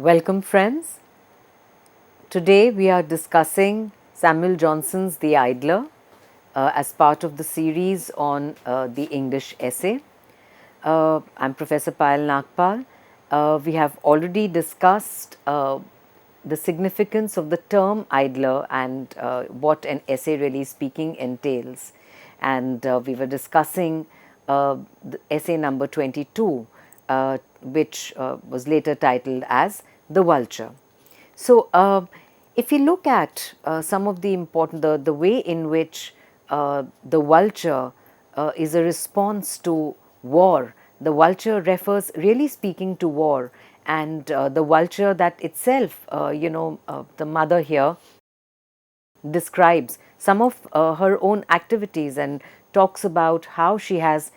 Welcome, friends. Today we are discussing Samuel Johnson's The Idler as part of the series on the English essay. I'm Professor Payal Nagpal. We have already discussed the significance of the term idler and what an essay really speaking entails. And we were discussing the essay number 22, which was later titled as The Vulture. So, if you look at some of the important, the way in which the vulture is a response to war, the vulture refers really speaking to war, and the vulture that itself, the mother here describes some of her own activities and talks about how she has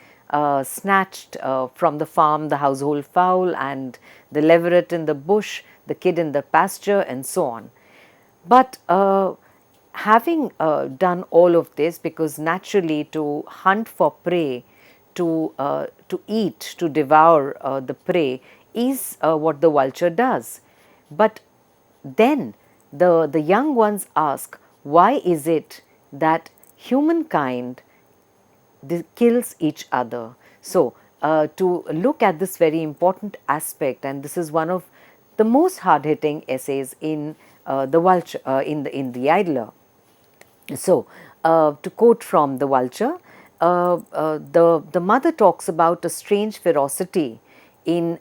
snatched from the farm the household fowl and the leveret in the bush, the kid in the pasture, and so on. But having done all of this, because naturally to hunt for prey, to eat, to devour the prey is what the vulture does. But then the young ones ask, why is it that humankind kills each other? So, to look at this very important aspect, and this is one of the most hard-hitting essays in the vulture, in the Idler. So, to quote from the vulture, the mother talks about a strange ferocity in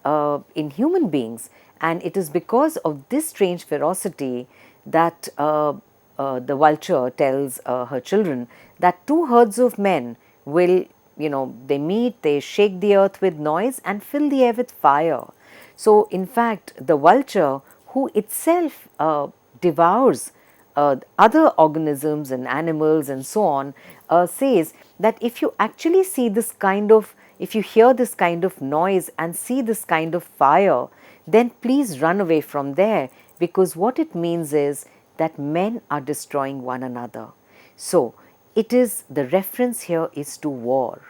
human beings, and it is because of this strange ferocity that the vulture tells her children that two herds of men will, they meet, they shake the earth with noise and fill the air with fire. So, in fact, the vulture, who itself devours other organisms and animals and so on, says that if you actually see this kind of, if you hear this kind of noise and see this kind of fire, then please run away from there, because what it means is that men are destroying one another. So, it is, the reference here is to war.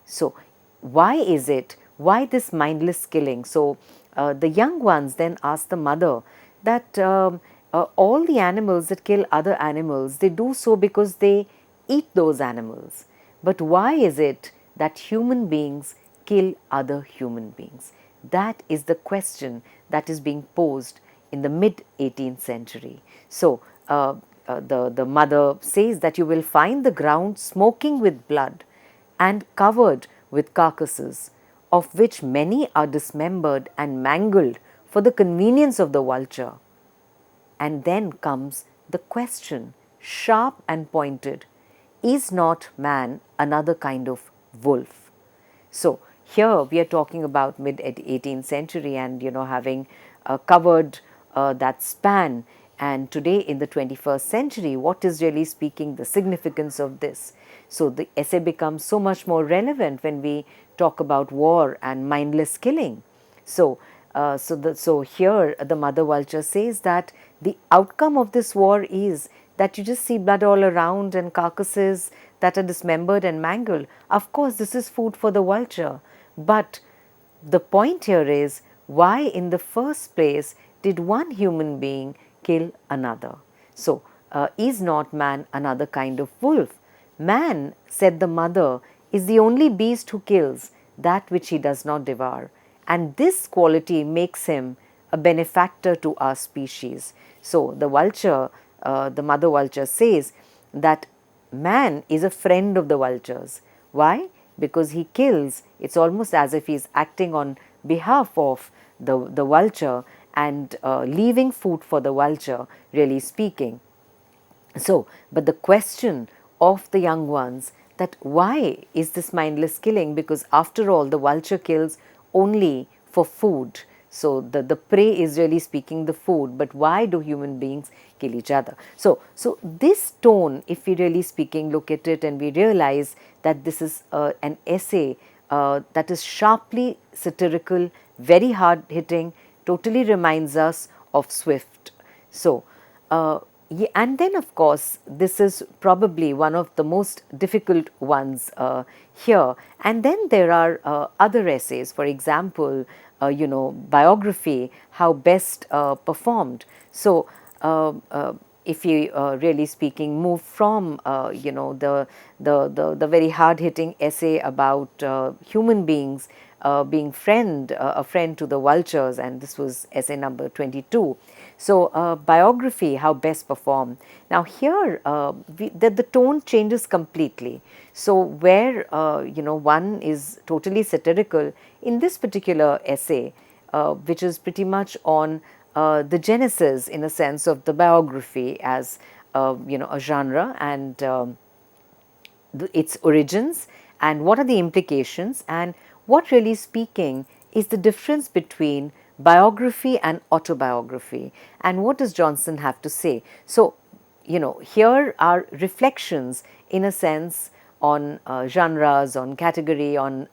So, why is it? Why this mindless killing? So, the young ones then ask the mother that all the animals that kill other animals, they do so because they eat those animals. But why is it that human beings kill other human beings? That is the question that is being posed in the mid 18th century. So, the mother says that you will find the ground smoking with blood and covered with carcasses, of which many are dismembered and mangled for the convenience of the vulture. And then comes the question, sharp and pointed, is not man another kind of wolf? So, here we are talking about mid 18th century and having covered that span, and today in the 21st century, what is really speaking the significance of this? So, the essay becomes so much more relevant when we talk about war and mindless killing. So, so here the mother vulture says that the outcome of this war is that you just see blood all around and carcasses that are dismembered and mangled. Of course, this is food for the vulture, but the point here is, why in the first place did one human being kill another? So, is not man another kind of wolf? Man, said the mother, is the only beast who kills that which he does not devour, and this quality makes him a benefactor to our species. So, the vulture, the mother vulture says that man is a friend of the vultures. Why? Because he kills, it's almost as if he is acting on behalf of the vulture and leaving food for the vulture, really speaking. So, but the question of the young ones, that why is this mindless killing? Because after all, the vulture kills only for food. So, the prey is really speaking the food, but why do human beings kill each other? So, this tone, if we really speaking look at it and we realize that this is an essay that is sharply satirical, very hard hitting, totally reminds us of Swift. So, yeah, and then of course, this is probably one of the most difficult ones here. And then there are other essays, for example, biography, how best performed. So, if you really speaking move from the very hard hitting essay about human beings being a friend to the vultures, and this was essay number 22. So, biography, how best perform. Now here the tone changes completely. So where one is totally satirical in this particular essay, which is pretty much on the genesis, in a sense, of the biography as a genre, and its origins, and what are the implications, and what, really speaking, is the difference between biography and autobiography, and what does Johnson have to say. So, here are reflections, in a sense, on genres, on category, on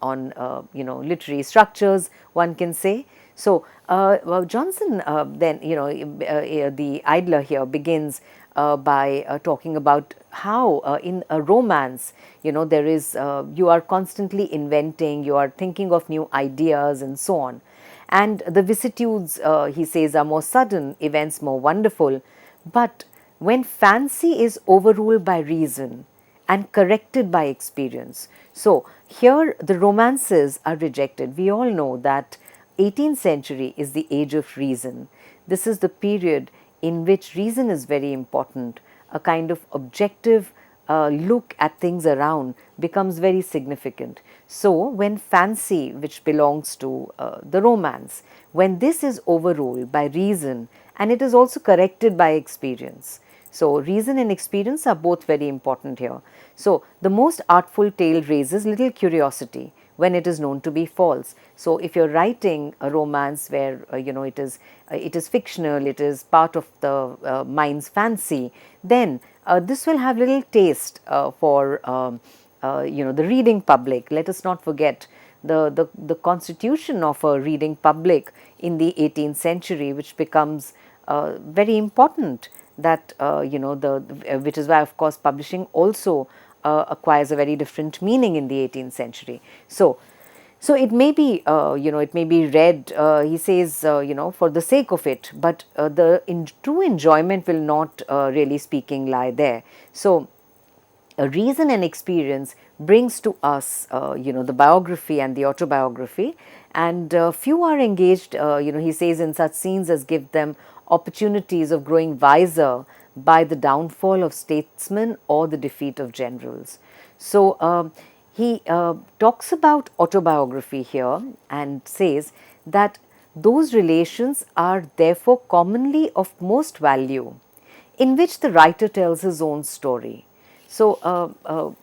literary structures, one can say. So, well, Johnson then, the Idler here begins by talking about how in a romance, there is, you are constantly inventing, you are thinking of new ideas and so on. And the vicissitudes, he says, are more sudden, events more wonderful. But when fancy is overruled by reason and corrected by experience. So, here the romances are rejected. We all know that 18th century is the age of reason. This is the period in which reason is very important. A kind of objective look at things around becomes very significant. So, when fancy, which belongs to the romance, when this is overruled by reason and it is also corrected by experience. So, reason and experience are both very important here. So, the most artful tale raises little curiosity when it is known to be false. So, if you are writing a romance where it is fictional, it is part of the mind's fancy, then this will have little taste for the reading public. Let us not forget the constitution of a reading public in the 18th century, which becomes very important, that which is why, of course, publishing also acquires a very different meaning in the 18th century. So it may be, it may be read, he says, for the sake of it, but the true enjoyment will not, really speaking, lie there. So, reason and experience brings to us, the biography and the autobiography, and few are engaged, he says, in such scenes as give them opportunities of growing wiser by the downfall of statesmen or the defeat of generals. So, he talks about autobiography here and says that those relations are therefore commonly of most value, in which the writer tells his own story. So,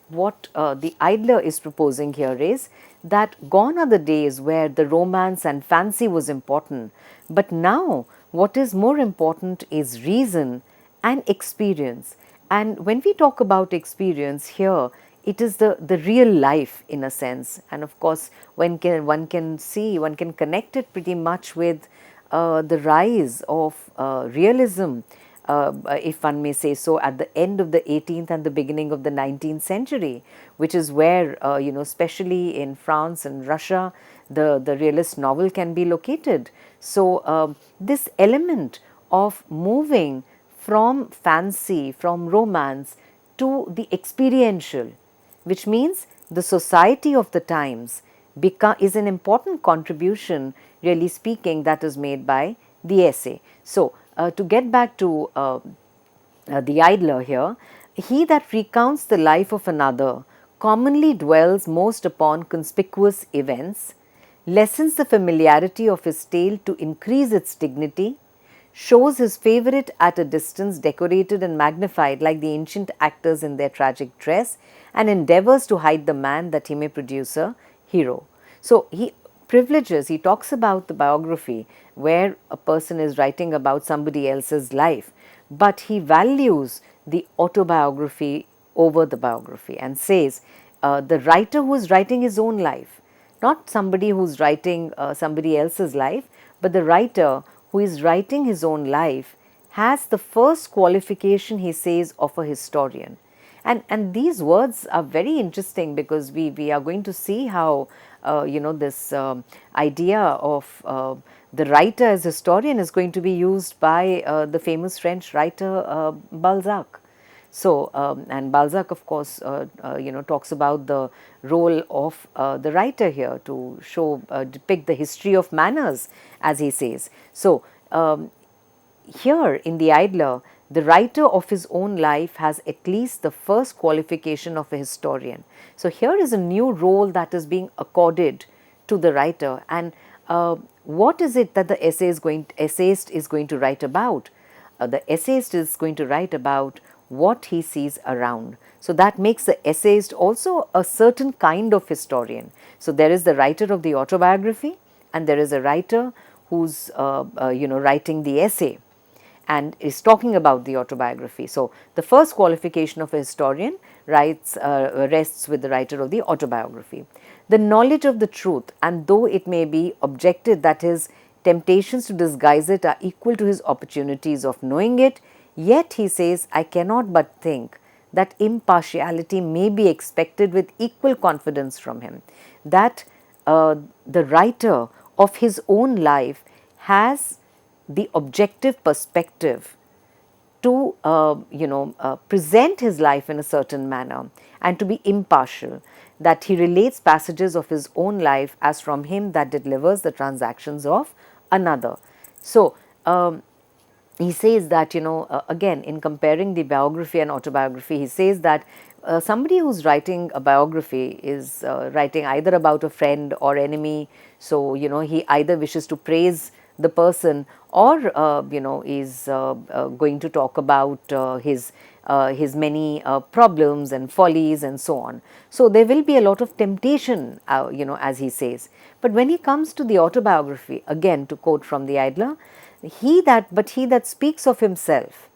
what the Idler is proposing here is that gone are the days where the romance and fancy was important, but now what is more important is reason and experience. And when we talk about experience here, it is the real life, in a sense, and of course one can connect it pretty much with the rise of realism, if one may say so, at the end of the 18th and the beginning of the 19th century, which is where especially in France and Russia, the realist novel can be located. So this element of moving from fancy, from romance, to the experiential, which means the society of the times, is an important contribution, really speaking, that is made by the essay. So, to get back to the Idler here, he that recounts the life of another commonly dwells most upon conspicuous events, lessens the familiarity of his tale to increase its dignity, shows his favourite at a distance decorated and magnified like the ancient actors in their tragic dress, and endeavours to hide the man that he may produce a hero. So, he talks about the biography where a person is writing about somebody else's life, but he values the autobiography over the biography and says the writer who is writing his own life, not somebody who is writing somebody else's life, but the writer who is writing his own life has the first qualification, he says, of a historian. And these words are very interesting, because we are going to see how this idea of the writer as historian is going to be used by the famous French writer Balzac. So, and Balzac, of course, talks about the role of the writer here to show, depict the history of manners, as he says. So, here in The Idler, the writer of his own life has at least the first qualification of a historian. So, here is a new role that is being accorded to the writer. And what is it that the essayist is going to write about? The essayist is going to write about what he sees around. So, that makes the essayist also a certain kind of historian. So, there is the writer of the autobiography, and there is a writer who's writing the essay and is talking about the autobiography. So, the first qualification of a historian rests with the writer of the autobiography. The knowledge of the truth, and though it may be objected that his temptations to disguise it are equal to his opportunities of knowing it, yet he says, I cannot but think that impartiality may be expected with equal confidence from him, that the writer of his own life has the objective perspective to present his life in a certain manner and to be impartial, that he relates passages of his own life as from him that delivers the transactions of another. So, he says that, again, in comparing the biography and autobiography, he says that somebody who's writing a biography is writing either about a friend or enemy. So, he either wishes to praise the person, or is going to talk about his many problems and follies and so on. So, there will be a lot of temptation, as he says. But when he comes to the autobiography, again, to quote from the Idler, he that speaks of himself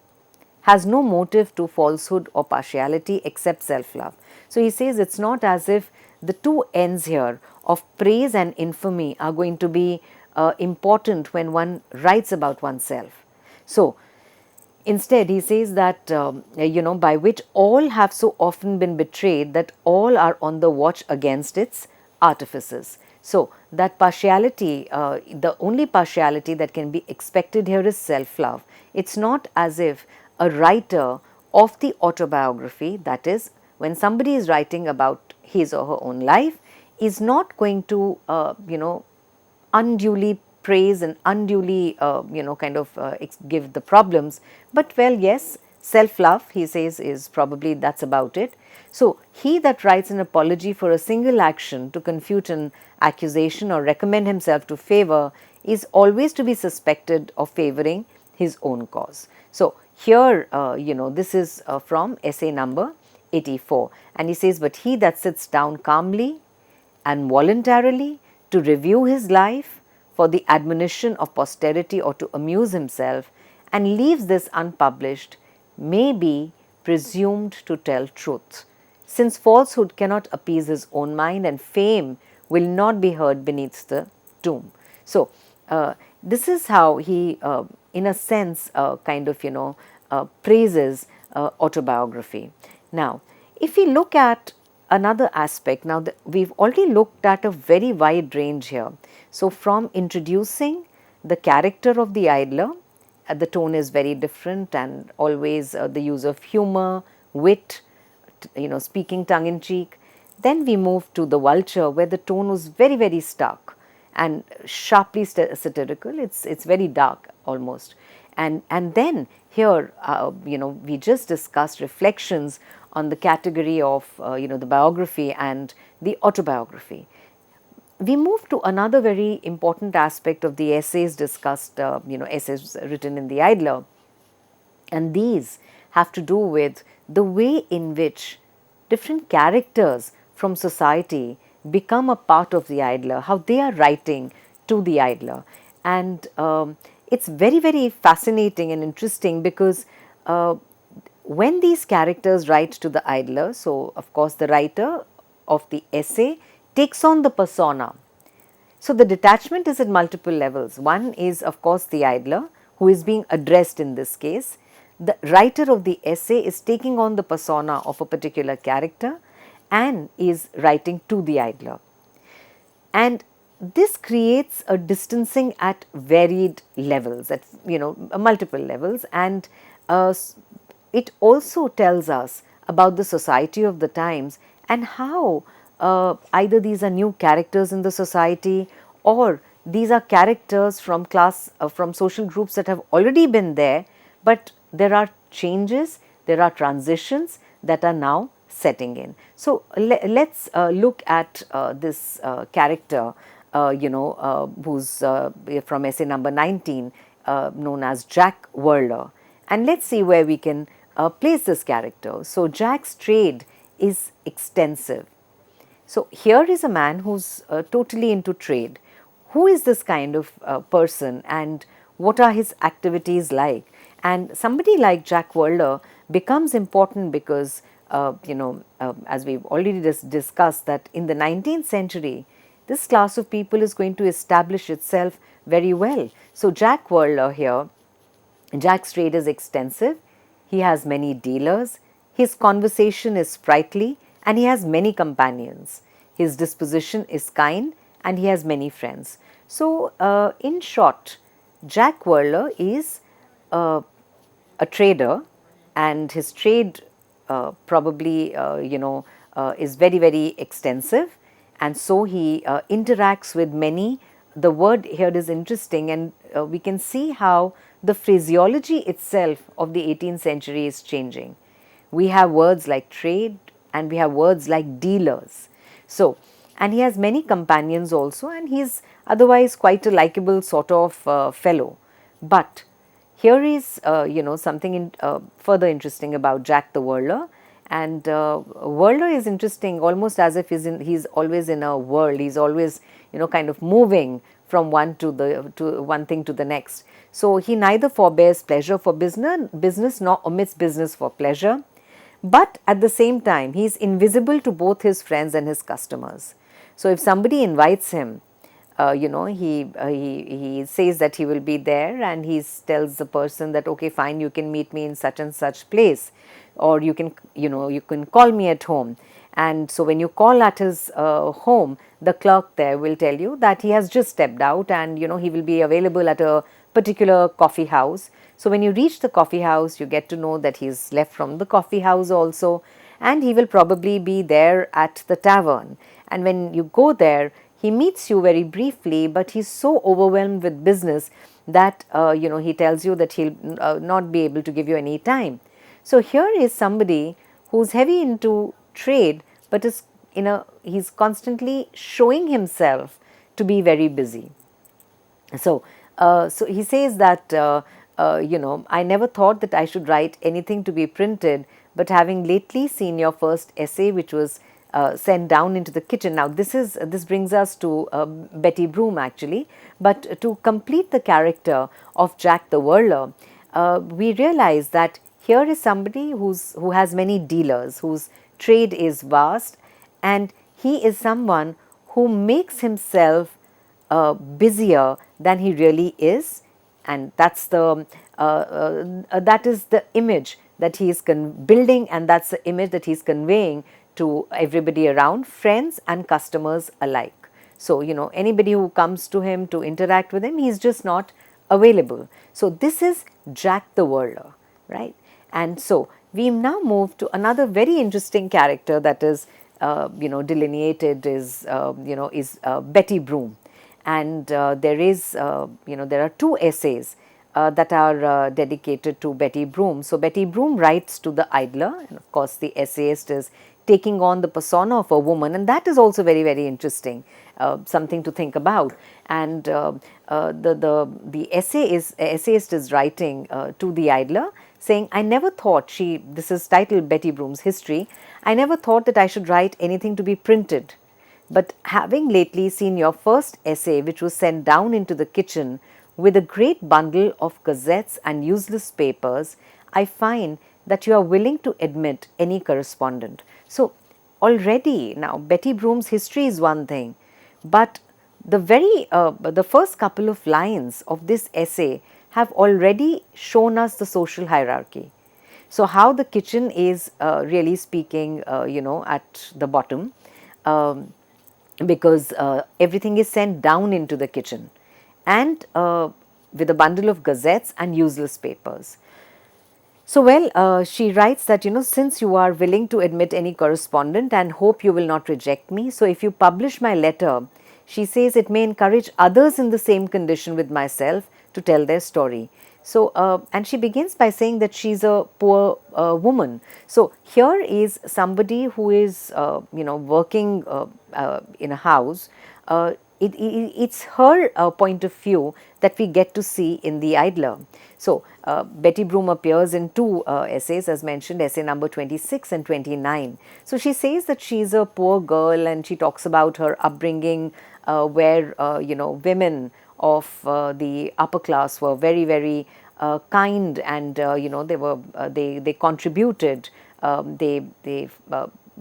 has no motive to falsehood or partiality except self-love. So, he says it's not as if the two ends here of praise and infamy are going to be important when one writes about oneself. So, instead, he says that, by which all have so often been betrayed that all are on the watch against its artifices. So, that partiality, the only partiality that can be expected here is self-love. It's not as if a writer of the autobiography, that is, when somebody is writing about his or her own life, is not going to, unduly praise and unduly give the problems, but well, yes, self-love, he says, is probably that's about it. So, he that writes an apology for a single action to confute an accusation or recommend himself to favor is always to be suspected of favoring his own cause. So, here this is from essay number 84, and he says, but he that sits down calmly and voluntarily to review his life for the admonition of posterity or to amuse himself, and leaves this unpublished, may be presumed to tell truth, since falsehood cannot appease his own mind and fame will not be heard beneath the tomb. So, this is how he in a sense praises autobiography. Now, if we look at another aspect, now we've already looked at a very wide range here. So, from introducing the character of the idler, the tone is very different, and always the use of humor, wit, speaking tongue in cheek. Then we move to the vulture, where the tone was very, very stark and sharply satirical. It's very dark almost. And then here, we just discussed reflections on the category of the biography and the autobiography. We move to another very important aspect of the essays discussed, essays written in the Idler, and these have to do with the way in which different characters from society become a part of the Idler, how they are writing to the Idler. And it's very, very fascinating and interesting, because when these characters write to the Idler, so of course the writer of the essay takes on the persona. So, the detachment is at multiple levels. One is of course the Idler, who is being addressed in this case. the writer of the essay is taking on the persona of a particular character and is writing to the idler. And this creates a distancing at varied levels, at multiple levels, and uh, it also tells us about the society of the times and how either these are new characters in the society, or these are characters from from social groups that have already been there, but there are changes, there are transitions that are now setting in. So let's look at this character, who's from essay number 19, known as Jack Whirler, and let's see where we can place this character. So Jack's trade is extensive. So here is a man who's totally into trade. Who is this kind of person, and what are his activities like? And somebody like Jack Whirler becomes important because, as we've already discussed, that in the 19th century, this class of people is going to establish itself very well. So Jack Whirler here, Jack's trade is extensive, he has many dealers, his conversation is sprightly, and he has many companions. His disposition is kind, and he has many friends. So, in short, Jack Whirler is a trader, and his trade probably is very, very extensive, and so he interacts with many. The word here is interesting, and we can see how the phraseology itself of the 18th century is changing. We have words like trade, and we have words like dealers. So, and he has many companions also, and he is otherwise quite a likable sort of fellow. But here is something further interesting about Jack the Whirler. And Whirler is interesting almost as if he's always in a whirl. He's always kind of moving from one thing to the next. So he neither forbears pleasure for business nor omits business for pleasure. But at the same time, he is invisible to both his friends and his customers. So if somebody invites him, he says that he will be there, and he tells the person that, okay, fine, you can meet me in such and such place, or you can call me at home. And so when you call at his home, the clerk there will tell you that he has just stepped out, and he will be available at a particular coffee house. So when you reach the coffee house, you get to know that he's left from the coffee house also, and he will probably be there at the tavern. And when you go there, he meets you very briefly, but he's so overwhelmed with business that he tells you that he'll not be able to give you any time. So here is somebody who's heavy into trade, but he's constantly showing himself to be very busy. So he says that I never thought that I should write anything to be printed, but having lately seen your first essay, which was sent down into the kitchen. Now this brings us to Betty Broom actually, but to complete the character of Jack the Whirler, we realize that here is somebody who has many dealers, whose trade is vast, and he is someone who makes himself busier than he really is, and that is the image that he is building, and that's the image that he is conveying to everybody around, friends and customers alike. So anybody who comes to him to interact with him, he is just not available. So this is Jack the Whirler, right? And so we now move to another very interesting character that is delineated is Betty Broom. And there are two essays that are dedicated to Betty Broom. So Betty Broom writes to the idler, and of course the essayist is taking on the persona of a woman, and that is also very, very interesting, something to think about. And the essayist is writing to the idler, saying, I never thought this is titled Betty Broom's History, I never thought that I should write anything to be printed. But having lately seen your first essay, which was sent down into the kitchen with a great bundle of gazettes and useless papers, I find that you are willing to admit any correspondent. So already now Betty Broom's history is one thing, but the first couple of lines of this essay have already shown us the social hierarchy. So, how the kitchen is really speaking, at the bottom, um, because everything is sent down into the kitchen, and with a bundle of gazettes and useless papers. So, well, she writes that, since you are willing to admit any correspondent and hope you will not reject me, so if you publish my letter, she says it may encourage others in the same condition with myself to tell their story. So, and she begins by saying that she's a poor woman. So, here is somebody who is, working in a house. It's her point of view that we get to see in The Idler. So, Betty Broom appears in two essays, as mentioned, essay number 26 and 29. So, she says that she's a poor girl, and she talks about her upbringing, where women of the upper class were very, very kind, and they contributed, they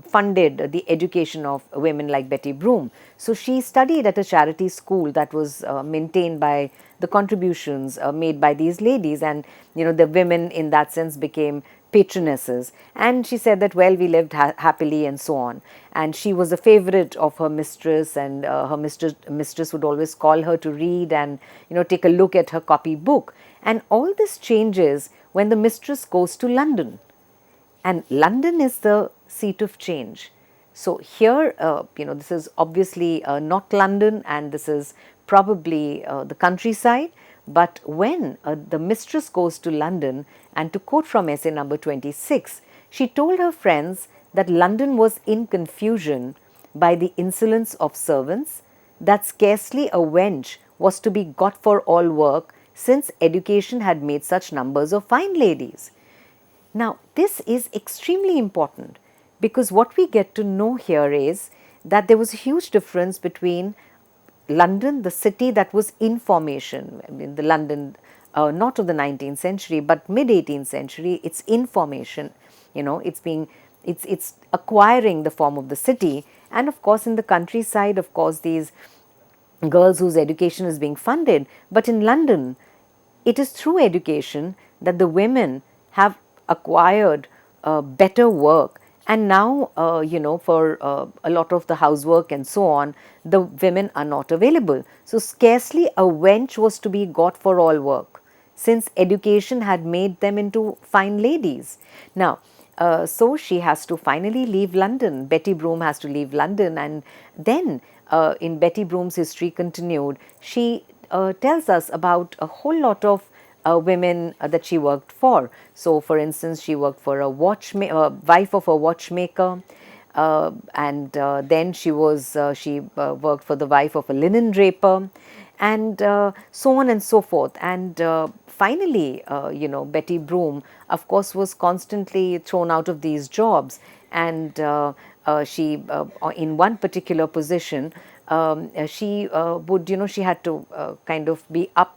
funded the education of women like Betty Broom. So she studied at a charity school that was maintained by the contributions made by these ladies, and the women in that sense became patronesses. And she said that, well, we lived happily and so on. And she was a favorite of her mistress, and her mistress would always call her to read and take a look at her copy book. And all this changes when the mistress goes to London, and London is the seat of change. So here, this is obviously not London, and this is probably the countryside. But when the mistress goes to London, and to quote from essay number 26, she told her friends that London was in confusion by the insolence of servants, that scarcely a wench was to be got for all work, since education had made such numbers of fine ladies. Now, this is extremely important, because what we get to know here is that there was a huge difference between London, the city that was in formation. I mean, the London, not of the 19th century, but mid 18th century, it's in formation. It's acquiring the form of the city. And of course, in the countryside, of course, these girls whose education is being funded. But in London, it is through education that the women have acquired better work, and now for a lot of the housework and so on, the women are not available. So scarcely a wench was to be got for all work, since education had made them into fine ladies. Now, so she has to finally leave London. Betty Broom has to leave London, and then in Betty Broom's history continued, she tells us about a whole lot of women that she worked for. So, for instance, she worked for a wife of a watchmaker, and then she worked for the wife of a linen draper, and so on and so forth. And finally, Betty Broom, of course, was constantly thrown out of these jobs, and she, in one particular position, she would, she had to kind of be up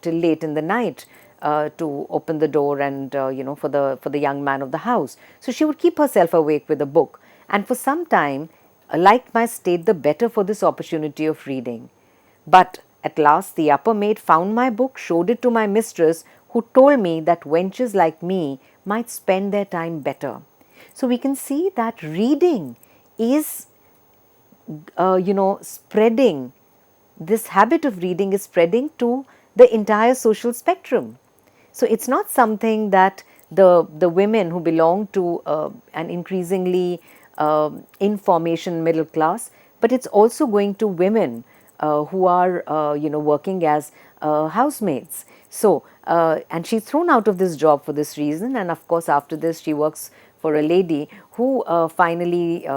till late in the night to open the door, and for the young man of the house. So she would keep herself awake with a book, and for some time liked my state the better for this opportunity of reading. But at last the upper maid found my book, showed it to my mistress, who told me that wenches like me might spend their time better. So we can see that reading is spreading, this habit of reading is spreading to the entire social spectrum. So it's not something that the women who belong to an increasingly information middle class, but it's also going to women who are working as housemaids. So and she's thrown out of this job for this reason, and of course after this she works for a lady who finally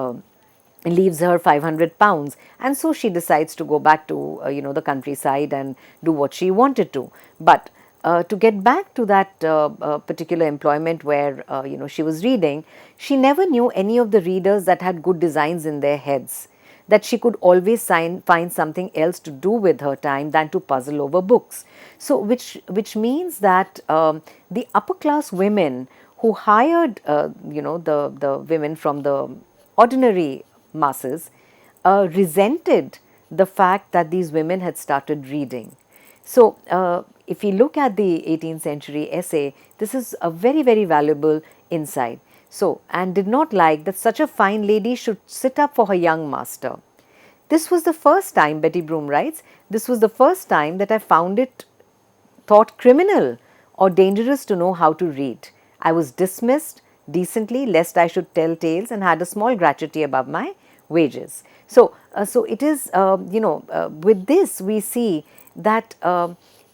leaves her 500 pounds, and so she decides to go back to the countryside and do what she wanted to. But to get back to that particular employment where she was reading, she never knew any of the readers that had good designs in their heads, that she could always find something else to do with her time than to puzzle over books. So which means that the upper class women who hired the women from the ordinary masses resented the fact that these women had started reading. So if you look at the 18th century essay, this is a very, very valuable insight. So, and did not like that such a fine lady should sit up for her young master. This was the first time, Betty Broom writes, this was the first time that I found it thought criminal or dangerous to know how to read. I was dismissed decently lest I should tell tales and had a small gratuity above my wages. So it is, with this we see that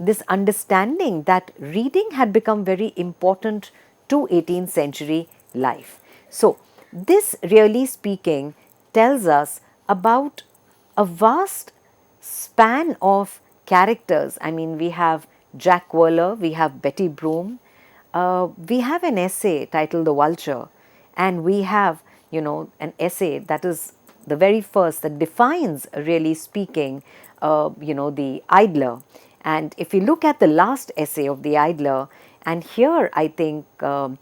this understanding that reading had become very important to 18th century life. So, this really speaking tells us about a vast span of characters. I mean, we have Jack Waller, we have Betty Broom, we have an essay titled The Vulture, and we have, an essay that is the very first that defines, really speaking, the idler. And if you look at the last essay of the idler, and here I think the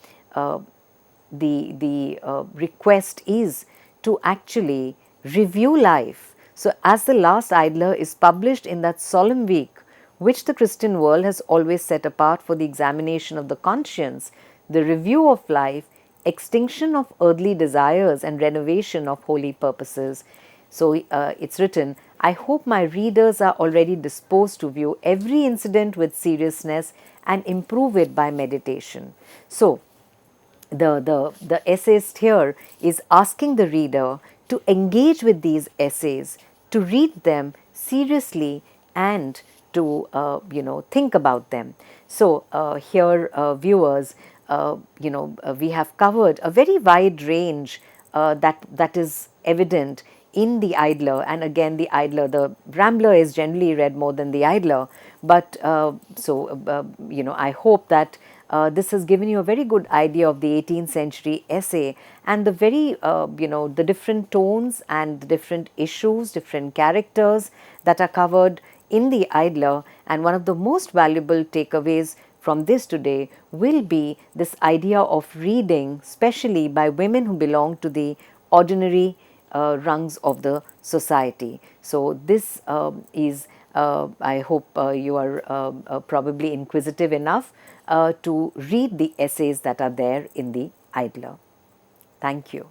request is to actually review life. So, as the last idler is published in that solemn week which the Christian world has always set apart for the examination of the conscience, the review of life, extinction of earthly desires and renovation of holy purposes. So, it's written, I hope my readers are already disposed to view every incident with seriousness and improve it by meditation. So, the essayist here is asking the reader to engage with these essays, to read them seriously and to think about them. So here viewers, we have covered a very wide range that is evident in the idler, and again the idler, the rambler is generally read more than the idler, but I hope that this has given you a very good idea of the 18th century essay and the very, the different tones and the different issues, different characters that are covered in the idler. And one of the most valuable takeaways from this today will be this idea of reading, especially by women who belong to the ordinary rungs of the society. So, this is I hope you are probably inquisitive enough to read the essays that are there in the idler. Thank you.